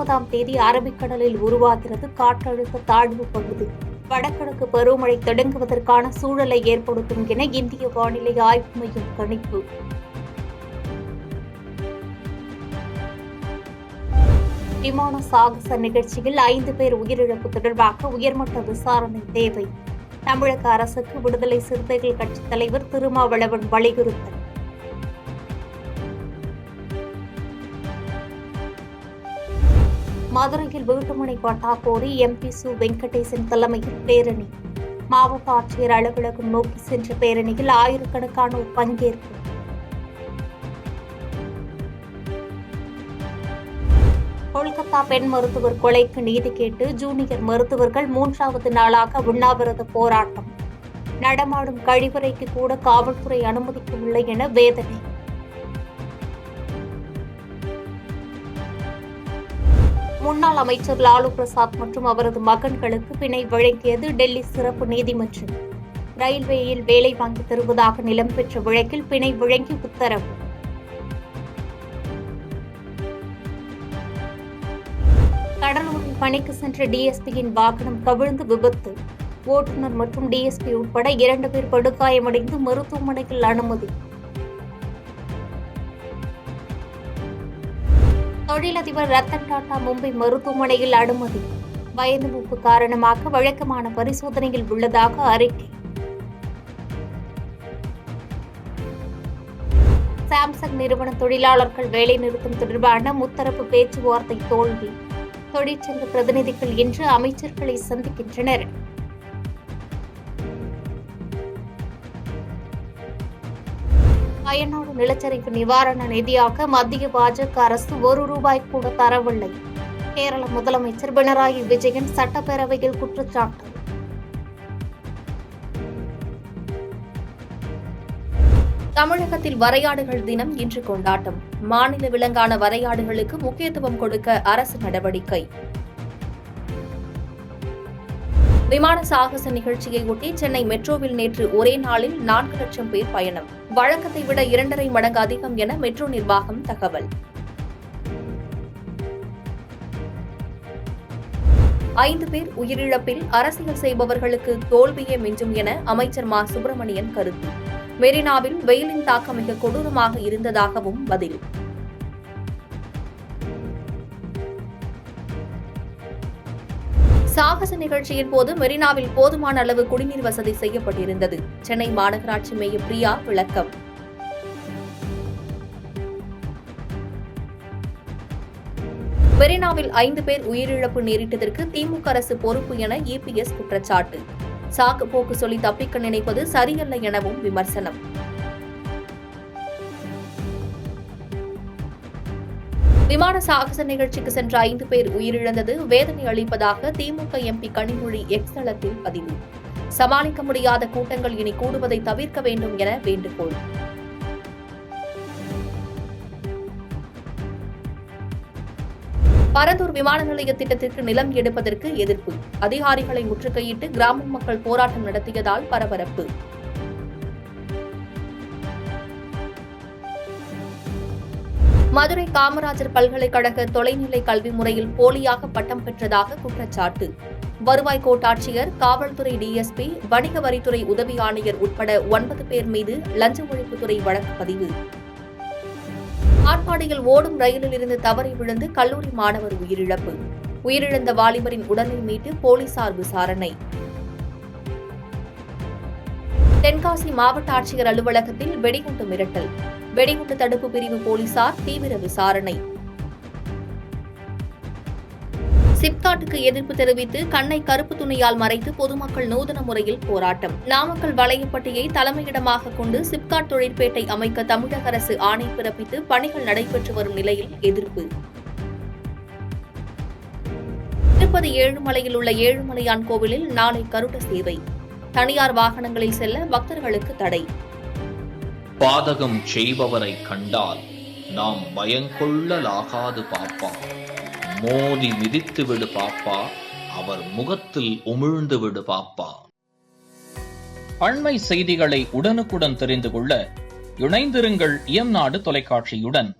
19ஆம் தேதி அரபிக்கடலில் உருவாகிறது காற்றழுத்த தாழ்வு பகுதி. வடகிழக்கு பருவமழை தொடங்குவதற்கான சூழலை ஏற்படுத்தும் என இந்திய வானிலை ஆய்வு மையம் கணிப்பு. விமான சாகச நிகழ்ச்சியில் 5 பேர் உயிரிழப்பு தொடர்பாக உயர்மட்ட விசாரணை தேவை. தமிழக அரசுக்கு விடுதலை சிறுத்தைகள் கட்சித் தலைவர் திருமாவளவன் வலியுறுத்தல். மதுரையில் வீட்டுமனை பட்டா கோரி MP சு வெங்கடேசன் தலைமையில் பேரணி. மாவட்ட ஆட்சியர் அலுவலகம் நோக்கி சென்ற பேரணியில் ஆயிரக்கணக்கானோர் பங்கேற்பு. கொல்கத்தா பெண் மருத்துவர் கொலைக்கு நீதி கேட்டு ஜூனியர் மருத்துவர்கள் 3வது நாளாக உண்ணாவிரத போராட்டம். நடமாடும் கழிவறைக்கு கூட காவல்துறை அனுமதிக்கவில்லை என வேதனை. முன்னாள் அமைச்சர் லாலு பிரசாத் மற்றும் அவரது மகன்களுக்கு பிணை வழங்கியது டெல்லி சிறப்பு நீதிமன்றம். ரயில்வேயில் வேலை வாங்கி தருவதாக நிலம் பெற்ற வழக்கில் பிணை வழங்கி உத்தரவு. கடலூரில் பணிக்கு சென்ற DSPயின் வாகனம் கவிழ்ந்து விபத்து. ஓட்டுநர் மற்றும் DSP உட்பட 2 பேர் படுகாயமடைந்து மருத்துவமனையில் அனுமதி. தொழிலதிபர் ரத்தன் டாடா மும்பை மருத்துவமனையில் அனுமதி. வயது மூப்பு காரணமாக வழக்கமான பரிசோதனையில் உள்ளதாக அறிக்கை. சாம்சங் நிறுவன தொழிலாளர்கள் வேலைநிறுத்தம் தொடர்பான முத்தரப்பு பேச்சுவார்த்தை தோல்வி. தொழிற்சங்க பிரதிநிதிகள் இன்று அமைச்சர்களை சந்திக்கின்றனர். வயநாடு நிலச்சரிவு நிவாரண நிதியாக மத்திய பாஜக அரசு ₹1 கூட தரவில்லை. கேரள முதலமைச்சர் பினராயி விஜயன் சட்டப்பேரவையில் குற்றச்சாட்டு. தமிழகத்தில் வரையாடுகள் தினம் இன்று கொண்டாட்டம். மாநில விலங்கான வரையாடுகளுக்கு முக்கியத்துவம் கொடுக்க அரசு நடவடிக்கை. விமான சாகச நிகழ்ச்சியை ஒட்டி சென்னை மெட்ரோவில் நேற்று ஒரே நாளில் 4 லட்சம் பேர் பயணம். வழக்கத்தை விட 2.5 மடங்கு அதிகம் என மெட்ரோ நிர்வாகம் தகவல். 5 பேர் உயிரிழப்பில் அரசியல் செய்பவர்களுக்கு தோல்வியே மிஞ்சும் என அமைச்சர் மா சுப்பிரமணியன் கருத்து. மெரினாவில் வெயிலின் தாக்கம் மிக கொடூரமாக இருந்ததாகவும் பதில். சாகச நிகழ்ச்சியின் போது மெரினாவில் போதுமான அளவு குடிநீர் வசதி செய்யப்பட்டிருந்தது. சென்னை மாநகராட்சி மேயர் பிரியா விளக்கம். மெரினாவில் 5 பேர் உயிரிழப்பு நேரிட்டதற்கு திமுக அரசு பொறுப்பு என EPS குற்றச்சாட்டு. சாக்கு போக்கு சொல்லி தப்பிக்க நினைப்பது சரியல்ல எனவும் விமர்சனம். விமான சாகச நிகழ்ச்சிக்கு சென்ற 5 பேர் உயிரிழந்தது வேதனை அளிப்பதாக திமுக MP கனிமொழி X தளத்தில் பதிவு. சமாளிக்க முடியாத கூட்டங்கள் இனி கூடுவதை தவிர்க்க வேண்டும் என வேண்டுகோள். பரந்தூர் விமான நிலைய திட்டத்திற்கு நிலம் எடுப்பதற்கு எதிர்ப்பு. அதிகாரிகளை முற்றுகையிட்டு கிராம மக்கள் போராட்டம் நடத்தியதால் பரபரப்பு. மதுரை காமராஜர் பல்கலைக்கழக தொலைநிலை கல்வி முறையில் போலியாக பட்டம் பெற்றதாக குற்றச்சாட்டு. வருவாய் கோட்டாட்சியர், காவல்துறை DSP, வணிக வரித்துறை உதவி ஆணையர் உட்பட 9 பேர் மீது லஞ்ச ஒழிப்புத்துறை வழக்கு பதிவு. காட்பாடியில் ஓடும் ரயிலில் இருந்து தவறி விழுந்து கல்லூரி மாணவர் உயிரிழப்பு. உயிரிழந்த வாலிபரின் உடலை மீட்டு போலீசார் விசாரணை. தென்காசி மாவட்ட ஆட்சியர் அலுவலகத்தில் வெடிகுண்டு மிரட்டல். வெடிகுண்டு தடுப்பு பிரிவு போலீசார் தீவிர விசாரணை. சிப்காட்டுக்கு எதிர்ப்பு தெரிவித்து கண்ணை கருப்பு துணியால் மறைத்து பொதுமக்கள் நூதன முறையில் போராட்டம். நாமக்கல் வலையப்பட்டியை தலைமையிடமாக கொண்டு சிப்காட் தொழிற்பேட்டை அமைக்க தமிழக அரசு ஆணை பிறப்பித்து பணிகள் நடைபெற்று வரும் நிலையில் எதிர்ப்பு. திருப்பதி ஏழுமலையில் உள்ள ஏழுமலையான் கோவிலில் நாளை கருட சேவை. தனியார் வாகனங்களில் செல்ல பக்தர்களுக்கு தடை. பாதகம் செய்பவரை கண்டால் நாம் பயங்கொள்ளலாகாது பாப்பா. மோதி மிதித்து விடு பாப்பா, அவர் முகத்தில் உமிழ்ந்து விடு பாப்பா. அண்மை செய்திகளை உடனுக்குடன் தெரிந்து கொள்ள இணைந்திருங்கள் இயம்நாடு தொலைக்காட்சியுடன்.